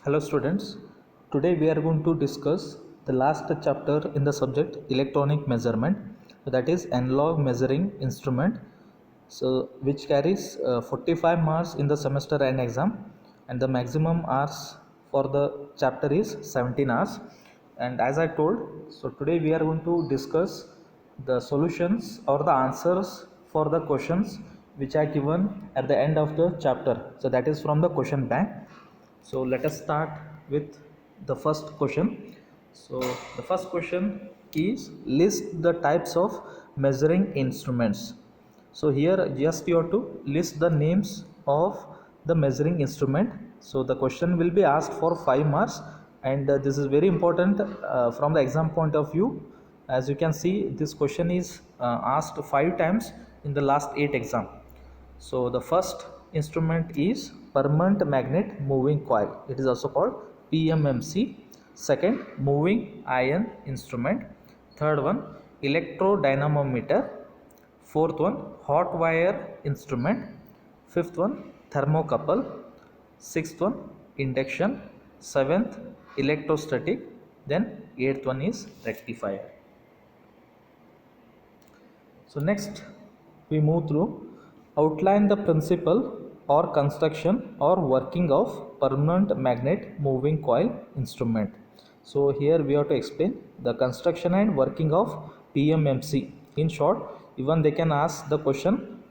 Hello students, today we are going to discuss the last chapter in the subject electronic measurement, that is analog measuring instrument, so which carries 45 marks in the semester and exam, and the maximum hours for the chapter is 17 hours. And as I told, so today we are going to discuss the solutions or the answers for the questions which are given at the end of the chapter, so that is from the question bank. So let us start with the first question. So the first question is list the types of measuring instruments. So here just you have to list the names of the measuring instrument. So the question will be asked for 5 marks, and this is very important from the exam point of view. As you can see, this question is asked 5 times in the last 8 exam. So the first instrument is permanent magnet moving coil. It is also called PMMC. Second, moving iron instrument. Third one, electrodynamometer. Fourth one, hot wire instrument. Fifth one, thermocouple. Sixth one, induction. Seventh, electrostatic. Then eighth one is rectifier. So next we move through outline the principle or construction or working of permanent magnet moving coil instrument. So here we have to explain the construction and working of PMMC. In short, even they can ask the question,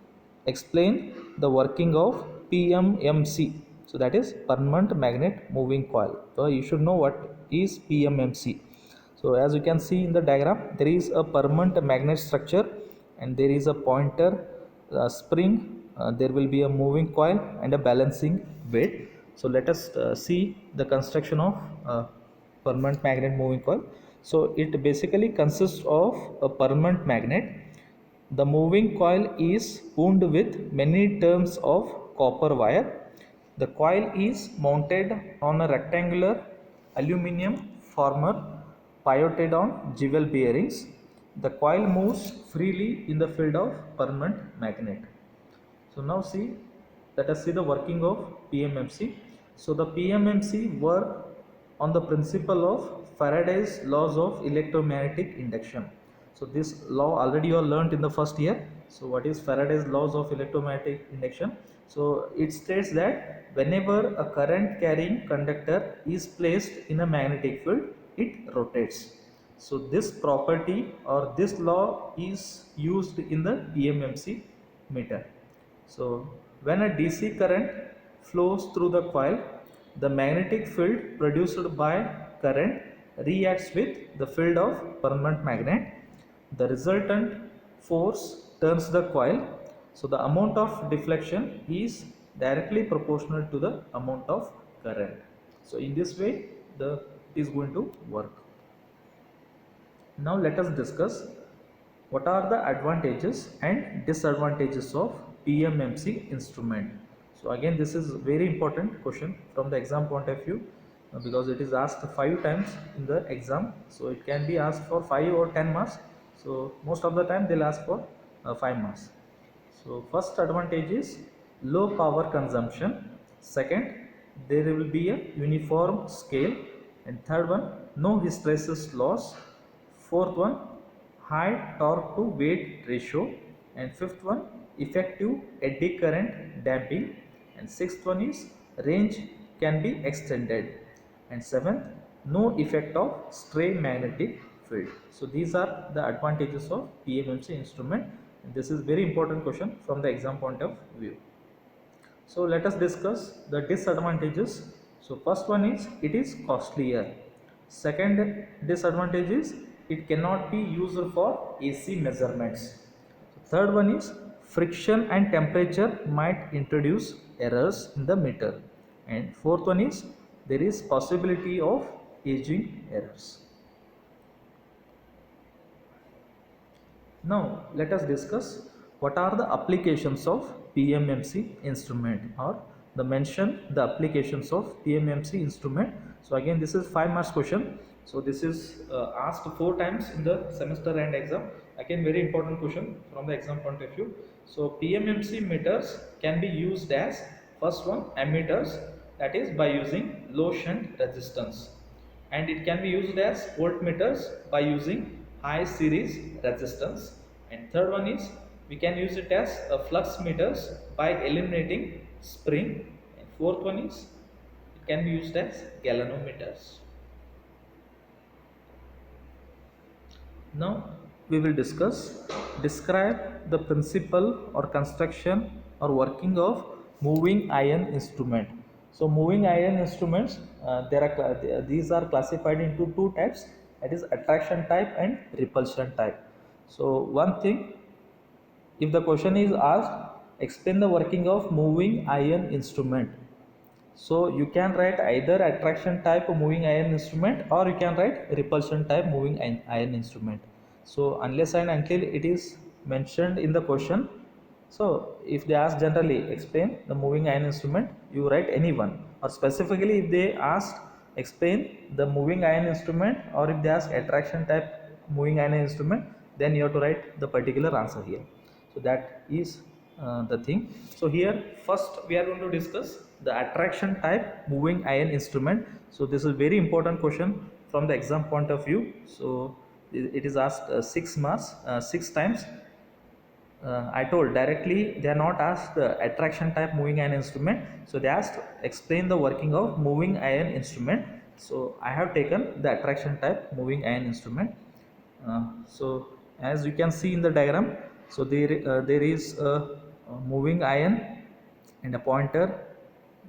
explain the working of PMMC. So that is permanent magnet moving coil. So you should know what is PMMC. So as you can see in the diagram, there is a permanent magnet structure and there is a pointer spring. There will be a moving coil and a balancing weight. So let us see the construction of permanent magnet moving coil. So it basically consists of a permanent magnet. The moving coil is wound with many turns of copper wire. The coil is mounted on a rectangular aluminum former pivoted on jewel bearings. The coil moves freely in the field of permanent magnet. So now let us see the working of PMMC. So the PMMC work on the principle of Faraday's laws of electromagnetic induction. So this law already you have learnt in the first year. So what is Faraday's laws of electromagnetic induction? So it states that whenever a current carrying conductor is placed in a magnetic field, it rotates. So this property or this law is used in the PMMC meter. So when a DC current flows through the coil, the magnetic field produced by current reacts with the field of permanent magnet. The resultant force turns the coil. So the amount of deflection is directly proportional to the amount of current. So in this way the it is going to work. Now let us discuss what are the advantages and disadvantages of PMMC instrument. So again this is very important question from the exam point of view because it is asked 5 times in the exam. So it can be asked for 5 or 10 marks. So most of the time they will ask for 5 marks. So first advantage is low power consumption. Second, there will be a uniform scale. And third one, no hysteresis loss. Fourth one, high torque to weight ratio. And fifth one, effective eddy current damping. And sixth one is range can be extended. And seventh, no effect of stray magnetic field. So these are the advantages of PMMC instrument. And this is very important question from the exam point of view. So let us discuss the disadvantages. So first one is it is costlier. Second disadvantage is it cannot be used for AC measurements. Third one is friction and temperature might introduce errors in the meter. And fourth one is there is possibility of aging errors. Now let us discuss what are the applications of PMMC instrument or the applications of PMMC instrument. So again this is 5 marks question. So this is asked 4 times in the semester and exam. Again very important question from the exam point of view. So PMMC meters can be used as first one ammeters. that is by using low shunt resistance, and it can be used as voltmeters by using high series resistance. And third one is we can use it as a flux meters by eliminating spring. And fourth one is it can be used as galvanometers. Now we will describe the principle or construction or working of moving iron instrument. So moving iron instruments, these are classified into two types, that is attraction type and repulsion type. So one thing, if the question is asked explain the working of moving iron instrument, so you can write either attraction type moving iron instrument or you can write repulsion type moving iron instrument. So unless and until it is mentioned in the question, so if they ask generally explain the moving iron instrument, you write any one. Or specifically if they ask explain the moving iron instrument, or if they ask attraction type moving iron instrument, then you have to write the particular answer here. So that is the thing. So here first we are going to discuss the attraction type moving iron instrument. So this is very important question from the exam point of view. So it is asked 6 marks, 6 times. I told directly they are not asked the attraction type moving iron instrument. So they asked explain the working of moving iron instrument. So I have taken the attraction type moving iron instrument. So as you can see in the diagram, so there is a moving iron and a pointer,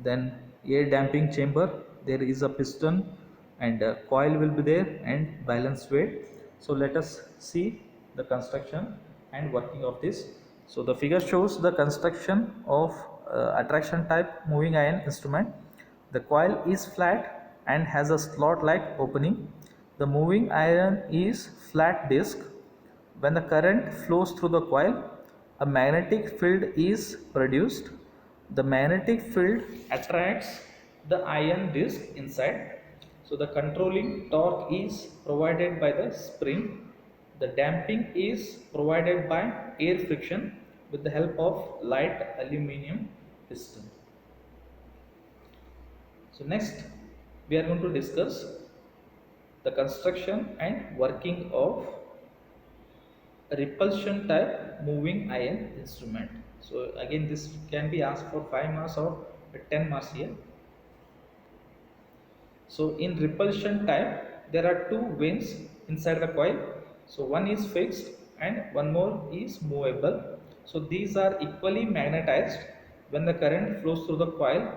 then air damping chamber, there is a piston and a coil will be there and balance weight. So let us see the construction and working of this. So the figure shows the construction of attraction type moving iron instrument. The coil is flat and has a slot like opening. The moving iron is flat disc. When the current flows through the coil, a magnetic field is produced. The magnetic field attracts the iron disc inside. So the controlling torque is provided by the spring. The damping is provided by air friction with the help of light aluminum piston. So next we are going to discuss the construction and working of repulsion type moving iron instrument. So again this can be asked for 5 marks or 10 marks here. So in repulsion type there are two vanes inside the coil. So one is fixed and one more is movable. So these are equally magnetized when the current flows through the coil,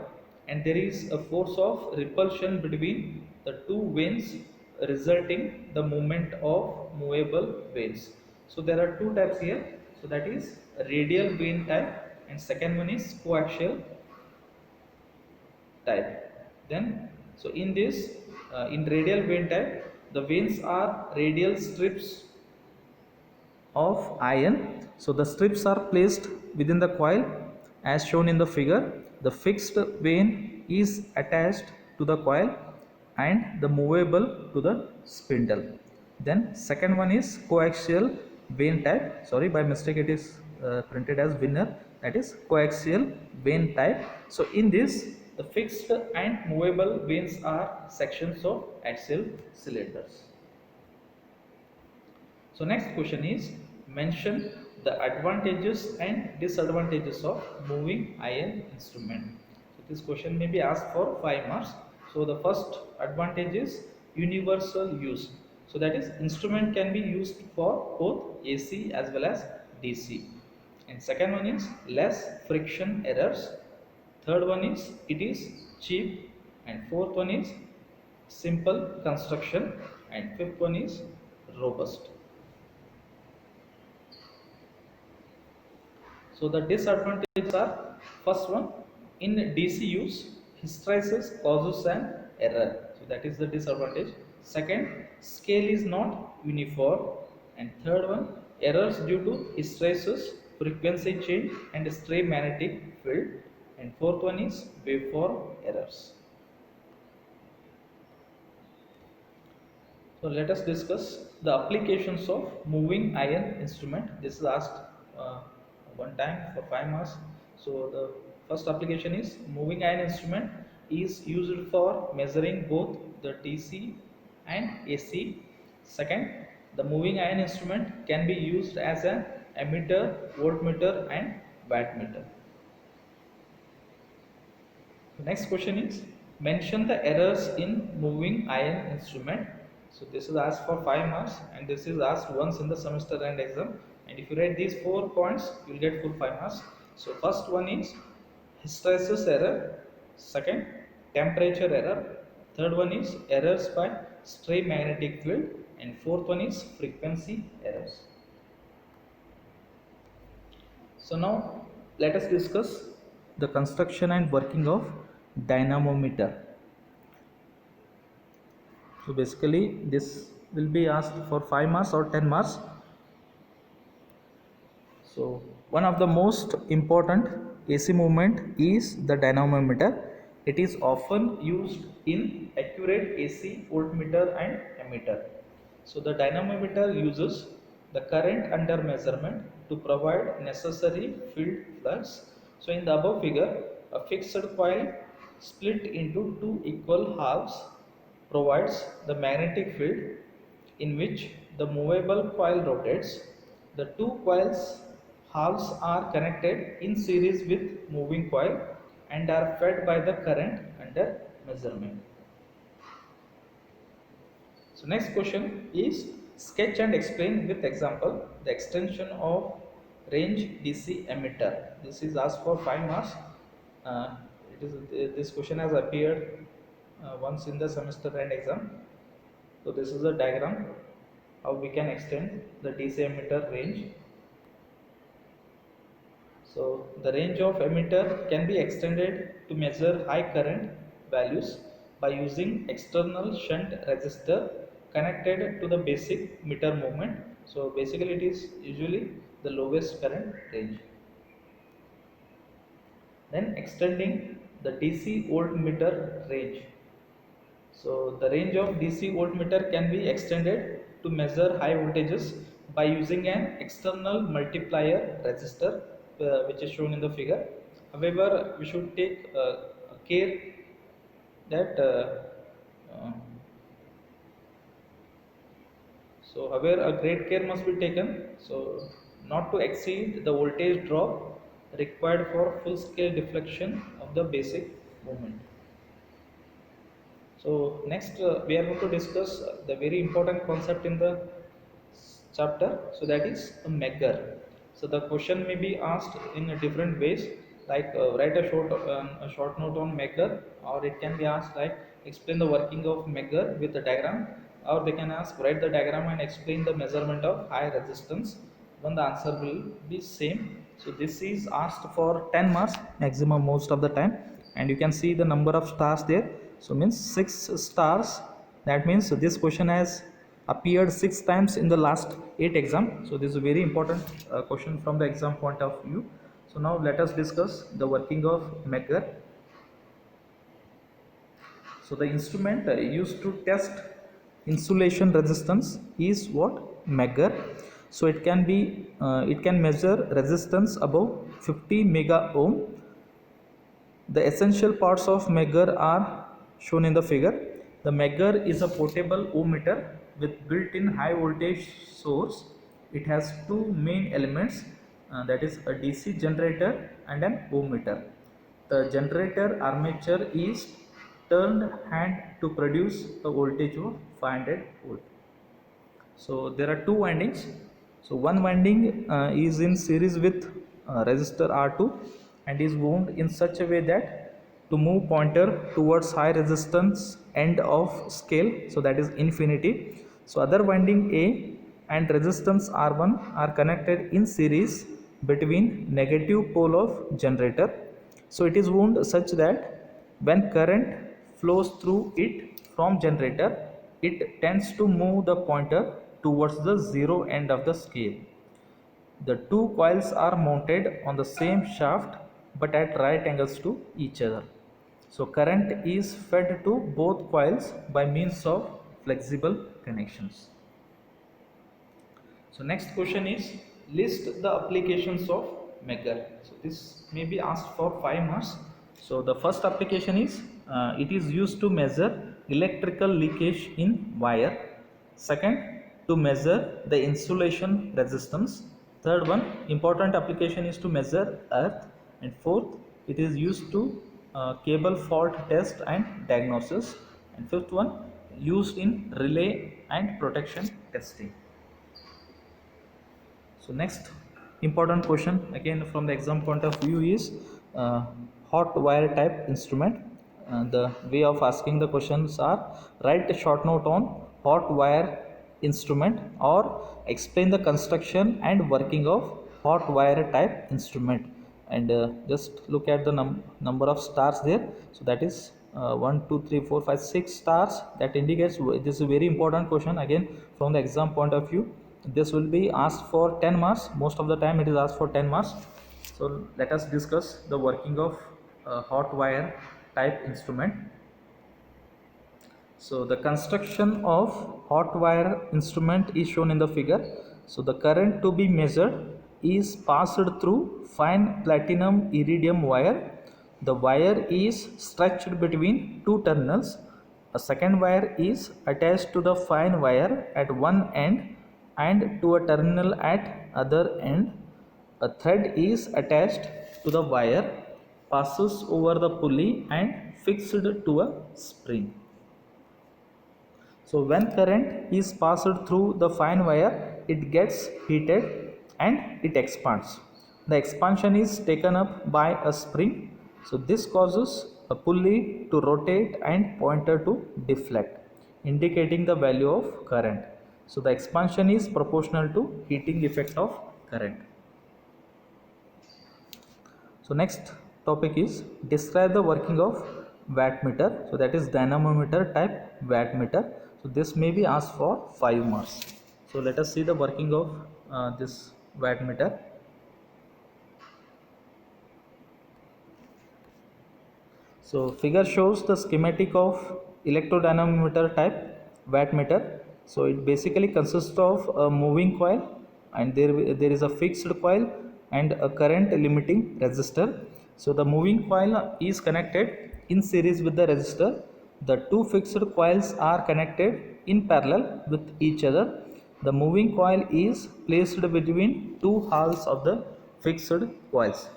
and there is a force of repulsion between the two vanes resulting the movement of movable vanes. So there are two types here. So that is radial vane type and second one is coaxial type. Then so in this in radial vane type, the vanes are radial strips of iron. So the strips are placed within the coil as shown in the figure. The fixed vane is attached to the coil and the movable to the spindle. Then second one is coaxial vane type. Sorry, by mistake it is printed as winner. That is coaxial vane type. So in this, the fixed and movable vanes are sections of axial cylinders. So next question is mention the advantages and disadvantages of moving iron instrument. So this question may be asked for 5 marks. So the first advantage is universal use. So that is instrument can be used for both AC as well as DC. And second one is less friction errors. Third one is it is cheap, and fourth one is simple construction, and fifth one is robust. So the disadvantages are first one, in DC use hysteresis causes an error. So that is the disadvantage. Second, scale is not uniform, and third one, errors due to hysteresis, frequency change and stray magnetic field, and fourth one is waveform errors. So let us discuss the applications of moving iron instrument. This is asked one time for 5 marks. So the first application is moving iron instrument is used for measuring both the DC and AC. Second, the moving iron instrument can be used as an ammeter, voltmeter and wattmeter. The next question is mention the errors in moving iron instrument. So this is asked for 5 marks and this is asked once in the semester end exam, and if you write these 4 points you will get full 5 marks. So first one is hysteresis error, second temperature error, third one is errors by stray magnetic field, and fourth one is frequency errors. So now let us discuss the construction and working of dynamometer. So basically this will be asked for 5 marks or 10 marks. So one of the most important AC movement is the dynamometer. It is often used in accurate AC voltmeter and ammeter. So the dynamometer uses the current under measurement to provide necessary field flux. So in the above figure, a fixed coil split into two equal halves provides the magnetic field in which the movable coil rotates. The two coils halves are connected in series with moving coil and are fed by the current under measurement. So next question is sketch and explain with example the extension of range DC emitter. This is asked for 5 marks. Uh, this question has appeared once in the semester end exam. So this is a diagram how we can extend the DC emitter range. So the range of emitter can be extended to measure high current values by using external shunt resistor connected to the basic meter movement. So basically it is usually the lowest current range. Then extending the DC voltmeter range. So the range of DC voltmeter can be extended to measure high voltages by using an external multiplier resistor, which is shown in the figure. However, we should take care that however, a great care must be taken. So not to exceed the voltage drop required for full scale deflection of the basic movement. So next we are going to discuss the very important concept in the chapter. So that is a megger. So the question may be asked in different ways, like write a short note on megger, or it can be asked like explain the working of megger with a diagram, or they can ask write the diagram and explain the measurement of high resistance. When the answer will be same. So this is asked for 10 marks maximum most of the time, and you can see the number of stars there. So means 6 stars. That means this question has appeared 6 times in the last 8 exam. So this is a very important question from the exam point of view. So now let us discuss the working of megger. So the instrument used to test insulation resistance is what? Megger. So it can measure resistance above 50 mega ohm. The essential parts of megger are shown in the figure. The megger is a portable ohmmeter with built-in high voltage source. It has two main elements, that is a DC generator and an ohmmeter. The generator armature is turned hand to produce a voltage of 500 volt. So there are two windings. So one winding is in series with resistor R2 and is wound in such a way that to move pointer towards high resistance end of scale, so that is infinity. So other winding A and resistance R1 are connected in series between negative pole of generator. So it is wound such that when current flows through it from generator, it tends to move the pointer towards the zero end of the scale. The two coils are mounted on the same shaft but at right angles to each other. So current is fed to both coils by means of flexible connections. So next question is list the applications of megger. So this may be asked for 5 marks. So the first application is it is used to measure electrical leakage in wire. Second, to measure the insulation resistance. Third one, important application is to measure earth. And fourth, it is used to cable fault test and diagnosis. And fifth one, used in relay and protection testing. So next important question again from the exam point of view is hot wire type instrument. The way of asking the questions are: write a short note on hot wire instrument, or explain the construction and working of hot wire type instrument. And just look at the number of stars there. So that is 1 2 3 4 5 6 stars. That indicates this is a very important question again from the exam point of view. This will be asked for 10 marks. Most of the time it is asked for 10 marks. So let us discuss the working of hot wire type instrument. So the construction of hot wire instrument is shown in the figure. So the current to be measured is passed through fine platinum iridium wire. The wire is stretched between two terminals. A second wire is attached to the fine wire at one end and to a terminal at other end. A thread is attached to the wire, passes over the pulley and fixed to a spring. So when current is passed through the fine wire, it gets heated and it expands. The expansion is taken up by a spring. So this causes a pulley to rotate and pointer to deflect, indicating the value of current. So the expansion is proportional to heating effect of current. So next topic is describe the working of wattmeter. So that is dynamometer type wattmeter. So this may be asked for 5 marks. So let us see the working of this wattmeter. So figure shows the schematic of electrodynamometer type wattmeter. So it basically consists of a moving coil, and there is a fixed coil and a current limiting resistor. So the moving coil is connected in series with the resistor. The two fixed coils are connected in parallel with each other. The moving coil is placed between two halves of the fixed coils.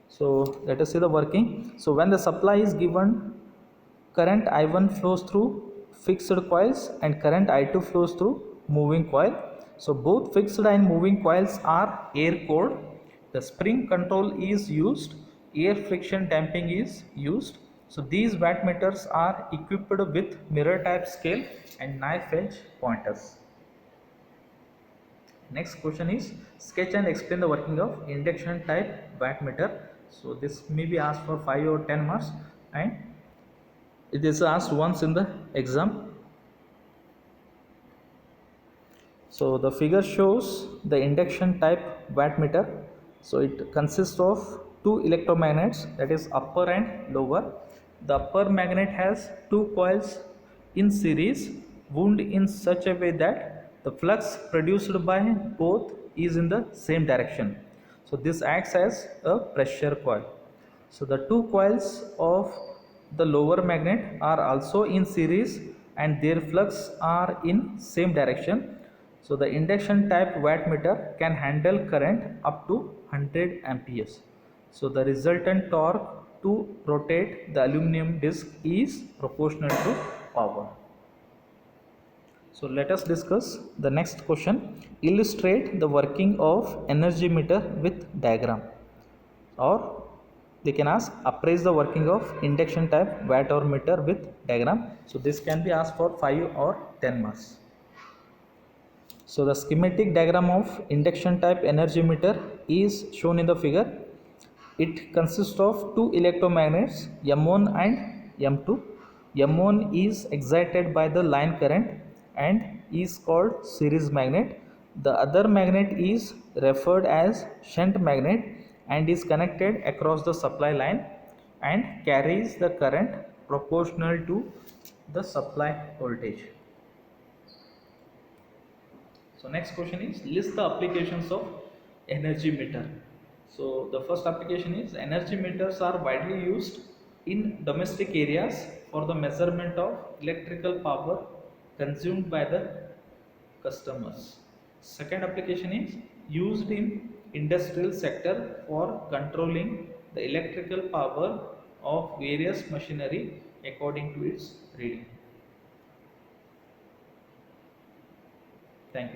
So let us see the working. So when the supply is given, current I1 flows through fixed coils and current I2 flows through moving coil. So both fixed and moving coils are air cooled. The spring control is used, air friction damping is used. So these wattmeters are equipped with mirror type scale and knife edge pointers. Next question is sketch and explain the working of induction type wattmeter. So this may be asked for 5 or 10 marks, and it is asked once in the exam. So the figure shows the induction type wattmeter. So it consists of two electromagnets, that is upper and lower. The upper magnet has two coils in series wound in such a way that the flux produced by both is in the same direction. So this acts as a pressure coil. So the two coils of the lower magnet are also in series and their flux are in same direction. So the induction type wattmeter can handle current up to 100 amperes. So the resultant torque to rotate the aluminum disc is proportional to power. So let us discuss the next question. Illustrate the working of energy meter with diagram. Or they can ask appraise the working of induction type watt or meter with diagram. So this can be asked for 5 or 10 marks. So the schematic diagram of induction type energy meter is shown in the figure. It consists of two electromagnets M1 and M2. M1 is excited by the line current and is called series magnet. The other magnet is referred as shunt magnet and is connected across the supply line and carries the current proportional to the supply voltage. So next question is list the applications of energy meter. So the first application is energy meters are widely used in domestic areas for the measurement of electrical power consumed by the customers. Second application is used in industrial sector for controlling the electrical power of various machinery according to its reading. Thank you.